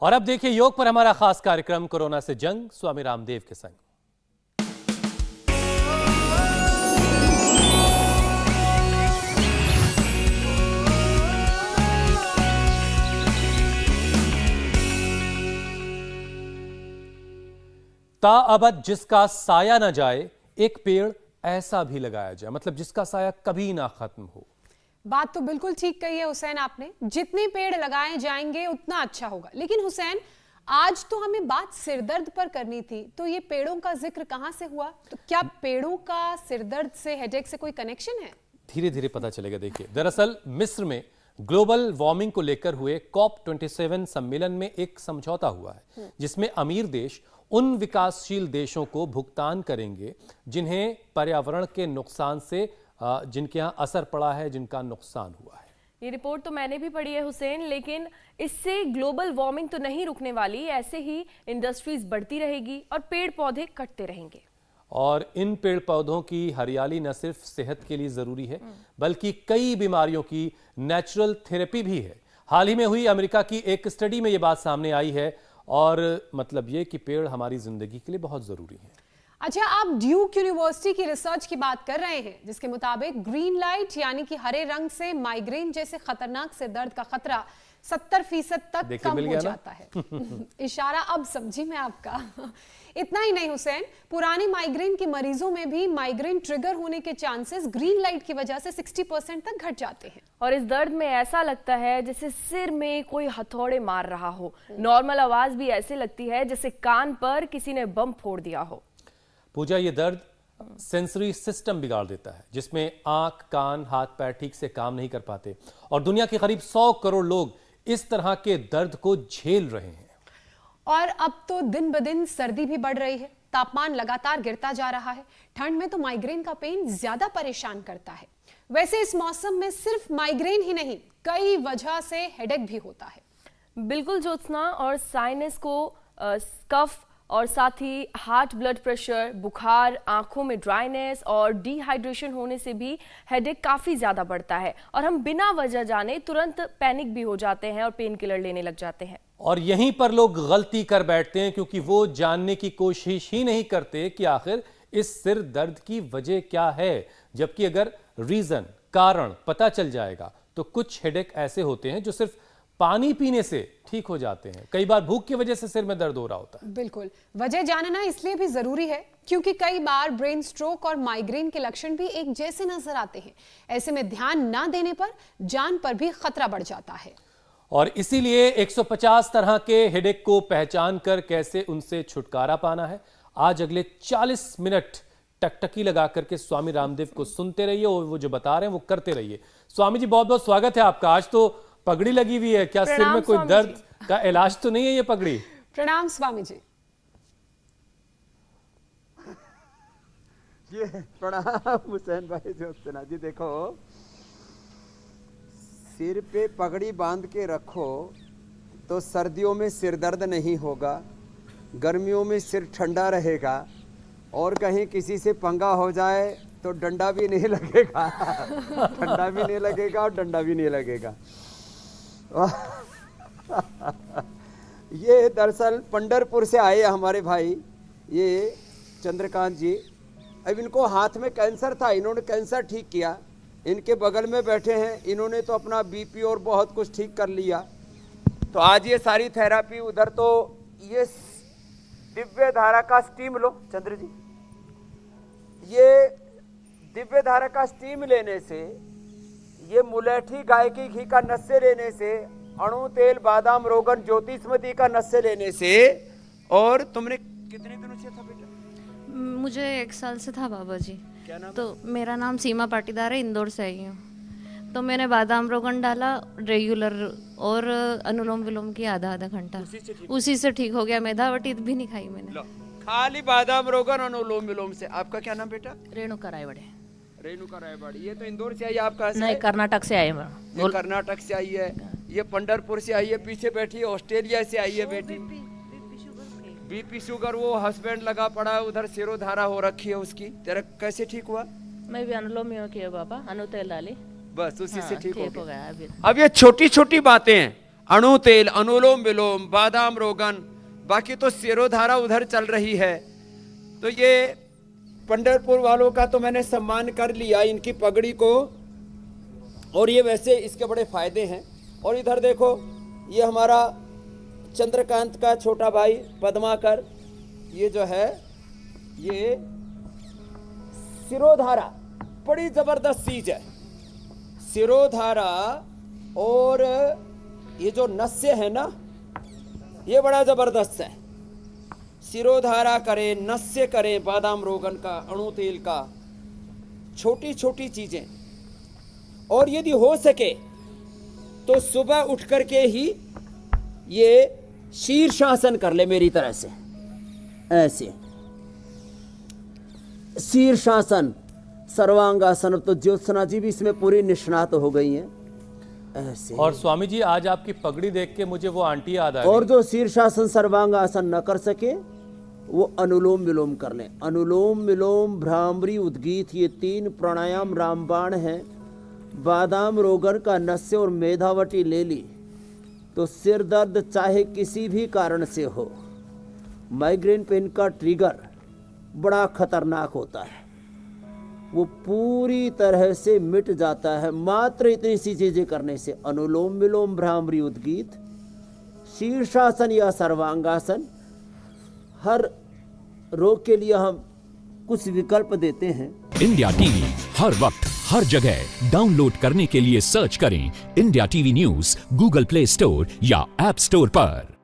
और अब देखिए योग पर हमारा खास कार्यक्रम कोरोना से जंग स्वामी रामदेव के संग। ताअबद जिसका साया न जाए, एक पेड़ ऐसा भी लगाया जाए, मतलब जिसका साया कभी ना खत्म हो। बात तो बिल्कुल ठीक कही है हुसैन आपने। जितने पेड़ लगाए जाएंगे उतना अच्छा होगा। लेकिन हुसैन, आज तो हमें बात सिरदर्द पर करनी थी, तो ये पेड़ों का जिक्र कहां से हुआ? तो क्या पेड़ों का सिरदर्द से, हेडेक से कोई कनेक्शन है? धीरे धीरे पता चलेगा। देखिए, दरअसल मिस्र में ग्लोबल वार्मिंग को लेकर हुए COP27 सम्मेलन में एक समझौता हुआ है, जिसमें अमीर देश उन विकासशील देशों को भुगतान करेंगे जिन्हें पर्यावरण के नुकसान से जिनके यहाँ असर पड़ा है, जिनका नुकसान हुआ है। ये रिपोर्ट तो मैंने भी पढ़ी है हुसैन, लेकिन इससे ग्लोबल वार्मिंग तो नहीं रुकने वाली। ऐसे ही इंडस्ट्रीज बढ़ती रहेगी और पेड़ पौधे कटते रहेंगे। और इन पेड़ पौधों की हरियाली न सिर्फ सेहत के लिए जरूरी है, बल्कि कई बीमारियों की नेचुरल थेरेपी भी है। हाल ही में हुई अमेरिका की एक स्टडी में यह बात सामने आई है, और मतलब ये कि पेड़ हमारी जिंदगी के लिए बहुत जरूरी है। अच्छा, आप ड्यूक यूनिवर्सिटी की रिसर्च की बात कर रहे हैं, जिसके मुताबिक ग्रीन लाइट यानी कि हरे रंग से माइग्रेन जैसे खतरनाक सिरदर्द का खतरा 70% तक कम हो जाता है। इशारा अब समझी मैं आपका। इतना ही नहीं हुसैन, पुराने माइग्रेन के मरीजों में भी माइग्रेन ट्रिगर होने के चांसेस ग्रीन लाइट की वजह से 60% तक घट जाते हैं। और इस दर्द में ऐसा लगता है जैसे सिर में कोई हथौड़े मार रहा हो। नॉर्मल आवाज भी ऐसे लगती है जैसे कान पर किसी ने बम फोड़ दिया हो। पूजा, ये दर्द सेंसरी सिस्टम बिगाड़ देता है, जिसमें आंख, कान, हाथ पैर ठीक से काम नहीं कर पाते, और दुनिया के करीब 100 करोड़ लोग इस तरह के दर्द को झेल रहे हैं। और अब तो दिन ब दिन सर्दी भी बढ़ रही है, तापमान लगातार गिरता जा रहा है। ठंड में तो माइग्रेन का पेन ज्यादा परेशान करता है। वैसे इस मौसम में सिर्फ माइग्रेन ही नहीं, कई वजह से हेडेक भी होता है। बिल्कुल ज्योत्सना, और साइनस को कफ और साथ ही हार्ट, ब्लड प्रेशर, बुखार, आंखों में ड्राइनेस और डिहाइड्रेशन होने से भी हेडेक काफ़ी ज़्यादा बढ़ता है। और हम बिना वजह जाने तुरंत पैनिक भी हो जाते हैं और पेन किलर लेने लग जाते हैं। और यहीं पर लोग गलती कर बैठते हैं, क्योंकि वो जानने की कोशिश ही नहीं करते कि आखिर इस सिर दर्द की वजह क्या है। जबकि अगर रीजन, कारण पता चल जाएगा तो कुछ हेडेक ऐसे होते हैं जो सिर्फ पानी पीने से ठीक हो जाते हैं। कई बार भूख की वजह से सिर में दर्द हो रहा होता है। बिल्कुल, वजह जानना इसलिए भी जरूरी है क्योंकि कई बार ब्रेन स्ट्रोक और माइग्रेन के लक्षण भी एक जैसे नजर आते हैं। ऐसे में ध्यान ना देने पर जान पर भी खतरा बढ़ जाता है। और इसीलिए 150 तरह के हेडेक को पहचान कर कैसे उनसे छुटकारा पाना है, आज अगले 40 मिनट टकटकी लगा करके स्वामी रामदेव को सुनते रहिए और वो जो बता रहे हैं वो करते रहिए। स्वामी जी, बहुत बहुत स्वागत है आपका। आज तो पगड़ी लगी हुई है, क्या सिर में कोई दर्द का इलाज तो नहीं है ये पगड़ी? प्रणाम स्वामी जी। ये प्रणाम हुसैन भाई ज्योत्सना जी। देखो, सिर पे पगड़ी बांध के रखो तो सर्दियों में सिर दर्द नहीं होगा, गर्मियों में सिर ठंडा रहेगा, और कहीं किसी से पंगा हो जाए तो डंडा भी नहीं लगेगा। ठंडा भी नहीं लगेगा और डंडा भी नहीं लगेगा। ये दरअसल पंढरपुर से आए हमारे भाई, ये चंद्रकांत जी। अब इनको हाथ में कैंसर था, इन्होंने कैंसर ठीक किया। इनके बगल में बैठे हैं, इन्होंने तो अपना बीपी और बहुत कुछ ठीक कर लिया। तो आज ये सारी थेरापी उधर, तो ये दिव्य धारा का स्टीम लो चंद्र जी। ये दिव्य धारा का स्टीम लेने से, ये मुलेठी गाय की घी का नस्से लेने से, अणु तेल, बादाम, रोगन, ज्योतिषमती का नस्से लेने से। और तुमने कितने दिनों से था बेटा? मुझे 1 साल से था बाबा जी। क्या नाम? तो मेरा नाम सीमा पाटीदार है, इंदौर से आई हूँ। तो मैंने बादाम रोगन डाला रेगुलर, और अनुलोम विलोम की आधा घंटा, उसी से ठीक हो गया। मेधावटी भी नहीं खाई मैंने, खाली बादाम रोगन अनुलोम विलोम से। आपका क्या नाम बेटा? रेणुका रायवाड़े। रेणुका रायवाड़ी। ये तो इंदौर से आई है, आपका? नहीं, कर्नाटक से आए मैं। ये कर्नाटक से आई है, ये पंढरपुर से आई है, पीछे बैठी है ऑस्ट्रेलिया से आई है बेटी। बीपी शुगर, वो हस्बैंड लगा पड़ा है उधर, सिरोधारा हो रखी है उसकी। तेरा कैसे ठीक हुआ? मैं भी अनुलोम किया बाबा, अनु तेल डाली, बस उसी से ठीक हो गया। अब ये छोटी छोटी बातें हैं, अणु तेल, अनुलोम विलोम, बादाम रोगन, बाकी तो सिरोधारा उधर चल रही है। तो ये पंढरपुर वालों का तो मैंने सम्मान कर लिया, इनकी पगड़ी को, और ये वैसे इसके बड़े फायदे हैं। और इधर देखो, ये हमारा चंद्रकांत का छोटा भाई पद्माकर, ये जो है ये सिरोधारा, बड़ी जबरदस्त चीज है सिरोधारा। और ये जो नस्य है ना, ये बड़ा जबरदस्त है। सिरोधारा करें, नस्य करें, बादाम रोगन का, अणु तेल का, छोटी छोटी चीजें। और यदि हो सके तो सुबह उठ करके ही ये शीर्षासन कर ले मेरी तरह से, ऐसे शीर्षासन, सर्वांगासन। अब तो ज्योत्सना जी भी इसमें पूरी निष्णात हो गई हैं, ऐसे। और स्वामी जी आज आपकी पगड़ी देख के मुझे वो आंटी याद आ गई। और जो शीर्षासन सर्वांगासन न कर सके वो अनुलोम विलोम कर लें। अनुलोम विलोम, भ्रामरी, उद्गीत, ये 3 प्राणायाम रामबाण हैं। बादाम रोगन का नस्य और मेधावटी ले ली तो सिर दर्द चाहे किसी भी कारण से हो, माइग्रेन पेन का ट्रिगर बड़ा खतरनाक होता है, वो पूरी तरह से मिट जाता है मात्र इतनी सी चीजें करने से। अनुलोम विलोम, भ्रामरी, उद्गीत, शीर्षासन या सर्वांगासन। हर रोग के लिए हम कुछ विकल्प देते हैं। इंडिया टीवी हर वक्त हर जगह डाउनलोड करने के लिए सर्च करें India TV news Google play store या ऐप स्टोर पर।